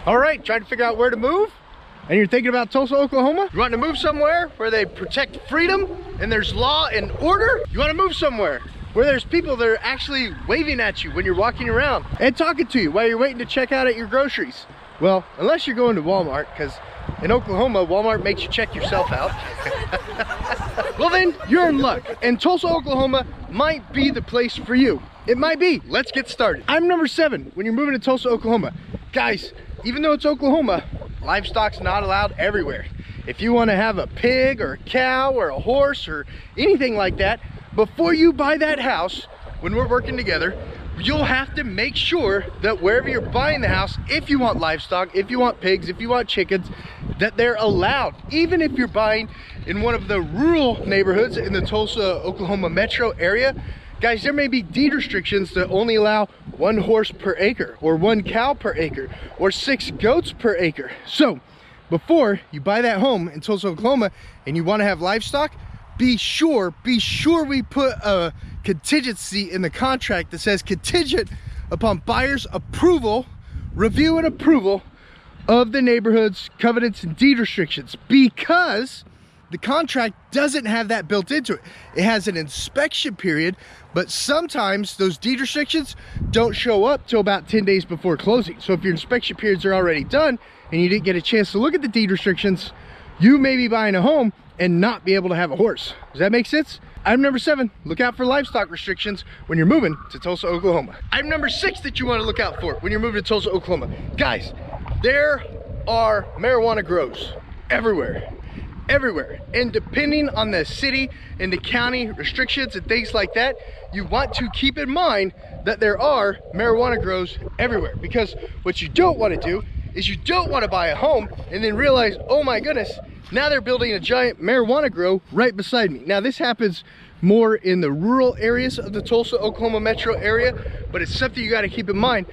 All right, trying to figure out where to move? And you're thinking about Tulsa, Oklahoma? You want to move somewhere where they protect freedom and there's law and order? You want to move somewhere where there's people that are actually waving at you when you're walking around and talking to you while you're waiting to check out at your groceries? Well, unless you're going to Walmart, because in Oklahoma, Walmart makes you check yourself out. Well then, you're in luck, and Tulsa, Oklahoma might be the place for you. It might be. Let's get started. Item number 7, when you're moving to Tulsa, Oklahoma. Guys, even though it's Oklahoma, livestock's not allowed everywhere. If you want to have a pig or a cow or a horse or anything like that, before you buy that house, when we're working together, you'll have to make sure that wherever you're buying the house, if you want livestock, if you want pigs, if you want chickens, that they're allowed. Even if you're buying in one of the rural neighborhoods in the Tulsa, Oklahoma metro area, guys, there may be deed restrictions that only allow 1 horse per acre or 1 cow per acre or 6 goats per acre. So before you buy that home in Tulsa, Oklahoma, and you want to have livestock, be sure we put a contingency in the contract that says contingent upon buyer's approval, review and approval of the neighborhood's covenants and deed restrictions, because the contract doesn't have that built into it. It has an inspection period, but sometimes those deed restrictions don't show up till about 10 days before closing. So if your inspection periods are already done and you didn't get a chance to look at the deed restrictions, you may be buying a home and not be able to have a horse. Does that make sense? Item number 7, look out for livestock restrictions when you're moving to Tulsa, Oklahoma. Item number 6 that you want to look out for when you're moving to Tulsa, Oklahoma. Guys, there are marijuana grows everywhere. And depending on the city and the county restrictions and things like that, you want to keep in mind that there are marijuana grows everywhere, because what you don't want to do is you don't want to buy a home and then realize, oh my goodness, now they're building a giant marijuana grow right beside me. Now this happens more in the rural areas of the Tulsa, Oklahoma metro area, but it's something you got to keep in mind.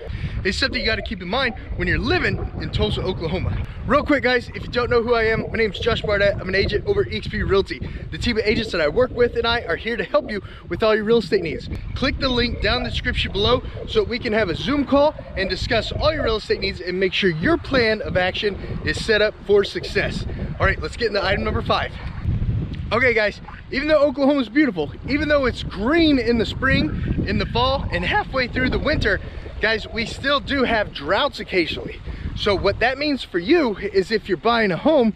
It's something you got to keep in mind when you're living in Tulsa, Oklahoma. Real quick, guys, if you don't know who I am, my name is Josh Barnett. I'm an agent over at eXp Realty. The team of agents that I work with and I are here to help you with all your real estate needs. Click the link down in the description below so we can have a Zoom call and discuss all your real estate needs and make sure your plan of action is set up for success. All right, let's get into item number 5. Okay guys, even though Oklahoma's beautiful, even though it's green in the spring, in the fall, and halfway through the winter, guys, we still do have droughts occasionally. So what that means for you is if you're buying a home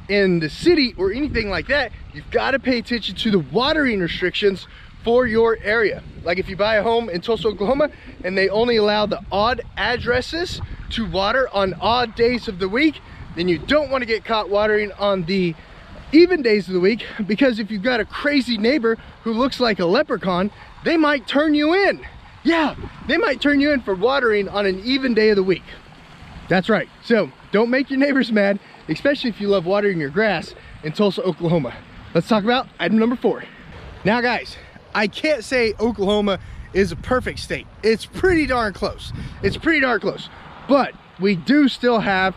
in the city or anything like that, you've got to pay attention to the watering restrictions for your area. Like if you buy a home in Tulsa, Oklahoma, and they only allow the odd addresses to water on odd days of the week, then you don't want to get caught watering on the even days of the week, because if you've got a crazy neighbor who looks like a leprechaun, they might turn you in. Yeah, they might turn you in for watering on an even day of the week. That's right. So don't make your neighbors mad, especially if you love watering your grass in Tulsa, Oklahoma. Let's talk about item number 4. Now guys, I can't say Oklahoma is a perfect state. It's pretty darn close. But we do still have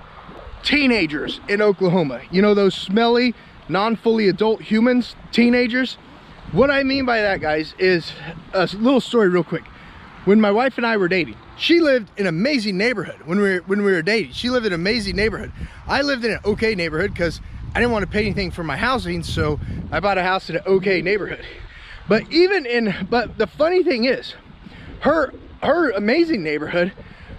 teenagers in Oklahoma. You know, those smelly, non-fully adult humans, teenagers. What I mean by that, guys, is a little story real quick. When my wife and I were dating, she lived in an amazing neighborhood. When we were dating, she lived in an amazing neighborhood. I lived in an okay neighborhood because I didn't want to pay anything for my housing, so I bought a house in an okay neighborhood. But the funny thing is, her amazing neighborhood,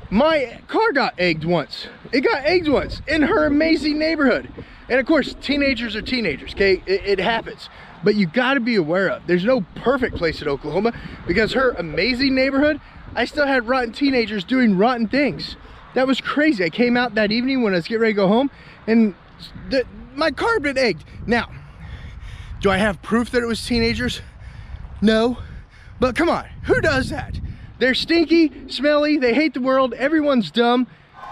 my car got egged once. It got egged once in her amazing neighborhood. And of course, teenagers are teenagers, okay? It happens. But you gotta be aware of, there's no perfect place in Oklahoma, because her amazing neighborhood, I still had rotten teenagers doing rotten things. That was crazy. I came out that evening when I was getting ready to go home, and my car had been egged. Now, do I have proof that it was teenagers? No. But come on, who does that? They're stinky, smelly, they hate the world, everyone's dumb.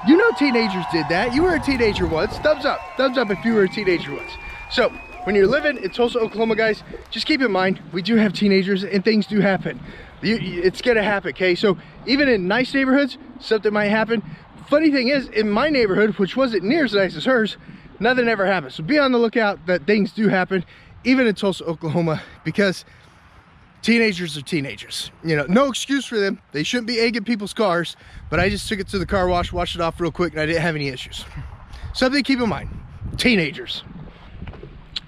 You know teenagers did that. You were a teenager once. Thumbs up if you were a teenager once. So when you're living in Tulsa, Oklahoma, guys, just keep in mind, we do have teenagers and things do happen. It's gonna happen, okay? So even in nice neighborhoods, something might happen. Funny thing is, in my neighborhood, which wasn't near as nice as hers, nothing ever happened. So be on the lookout that things do happen, even in Tulsa, Oklahoma, because teenagers are teenagers. You know, no excuse for them. They shouldn't be egging people's cars, but I just took it to the car wash, washed it off real quick, and I didn't have any issues. Something to keep in mind, teenagers.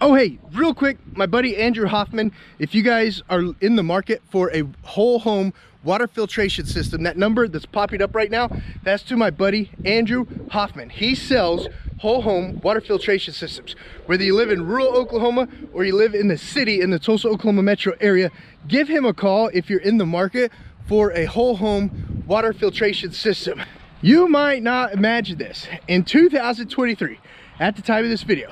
Oh, hey, real quick, my buddy Andrew Hoffman, if you guys are in the market for a whole home water filtration system, that number that's popping up right now, that's to my buddy Andrew Hoffman. He sells whole home water filtration systems. Whether you live in rural Oklahoma or you live in the city in the Tulsa, Oklahoma metro area, give him a call if you're in the market for a whole home water filtration system. You might not imagine this. In 2023, at the time of this video,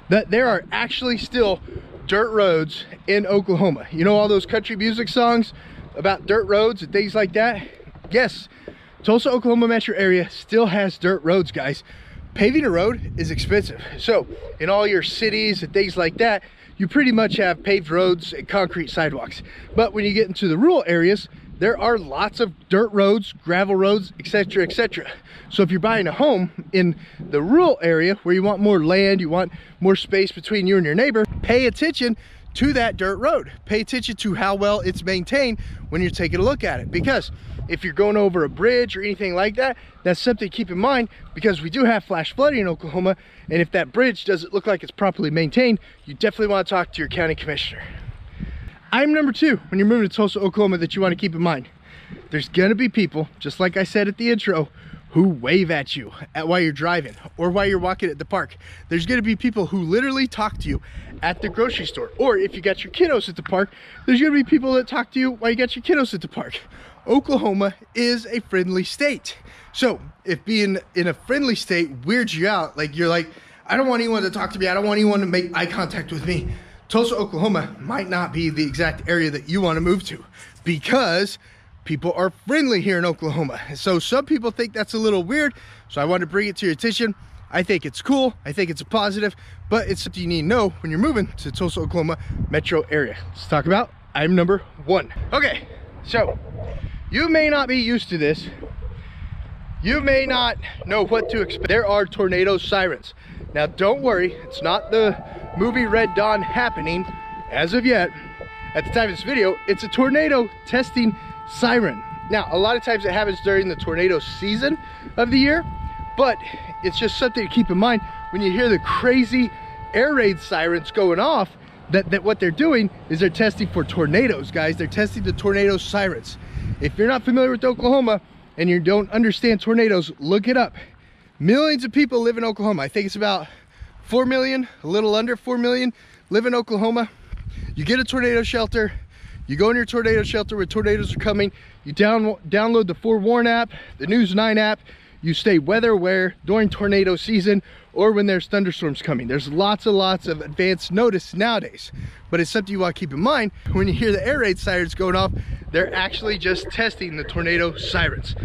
that there are actually still dirt roads in Oklahoma. You know all those country music songs about dirt roads and things like that? Yes, Tulsa, Oklahoma metro area still has dirt roads, guys. Paving a road is expensive. So in all your cities and things like that, you pretty much have paved roads and concrete sidewalks. But when you get into the rural areas, there are lots of dirt roads, gravel roads, etc., etc. So if you're buying a home in the rural area where you want more land, you want more space between you and your neighbor, pay attention to that dirt road. Pay attention to how well it's maintained when you're taking a look at it. Because if you're going over a bridge or anything like that, that's something to keep in mind, because we do have flash flooding in Oklahoma, and if that bridge doesn't look like it's properly maintained, you definitely want to talk to your county commissioner. Item number 2, when you're moving to Tulsa, Oklahoma, that you want to keep in mind, there's gonna be people, just like I said at the intro, who wave at you while you're driving or while you're walking at the park. There's gonna be people who literally talk to you at the grocery store, or if you got your kiddos at the park, there's gonna be people that talk to you while you got your kiddos at the park. Oklahoma is a friendly state. So if being in a friendly state weirds you out, like you're like, I don't want anyone to talk to me, I don't want anyone to make eye contact with me, Tulsa, Oklahoma might not be the exact area that you want to move to, because people are friendly here in Oklahoma. So some people think that's a little weird, so I want to bring it to your attention. I think it's cool, I think it's a positive, but it's something you need to know when you're moving to Tulsa, Oklahoma metro area. Let's talk about item number 1. Okay, so you may not be used to this. You may not know what to expect. There are tornado sirens. Now don't worry, it's not the movie Red Dawn happening as of yet. At the time of this video, it's a tornado testing siren. Now, a lot of times it happens during the tornado season of the year, but it's just something to keep in mind when you hear the crazy air raid sirens going off, that what they're doing is they're testing for tornadoes, guys. They're testing the tornado sirens. If you're not familiar with Oklahoma and you don't understand tornadoes, look it up. Millions of people live in Oklahoma. I think it's about 4 million, a little under 4 million live in Oklahoma. You get a tornado shelter, you go in your tornado shelter where tornadoes are coming, you download the Forewarn app, the News 9 app, you stay weather aware during tornado season or when there's thunderstorms coming. There's lots of advanced notice nowadays, but it's something you want to keep in mind. When you hear the air raid sirens going off, they're actually just testing the tornado sirens.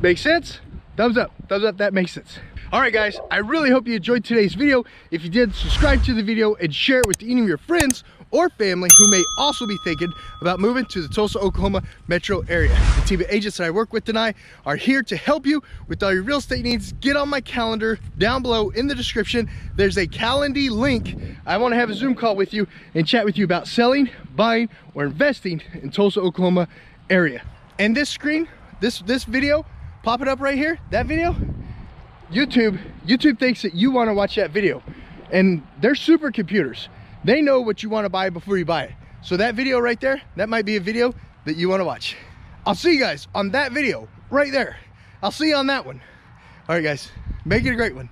Make sense? Thumbs up, that makes sense. All right, guys, I really hope you enjoyed today's video. If you did, subscribe to the video and share it with any of your friends or family who may also be thinking about moving to the Tulsa, Oklahoma metro area. The team of agents that I work with and I are here to help you with all your real estate needs. Get on my calendar down below in the description. There's a Calendly link. I want to have a Zoom call with you and chat with you about selling, buying, or investing in Tulsa, Oklahoma area. And this screen, this video, pop it up right here, that video, YouTube thinks that you want to watch that video, and they're supercomputers. They know what you want to buy before you buy it. So that video right there, that might be a video that you want to watch. I'll see you guys on that video right there. I'll see you on that one. All right, guys, make it a great one.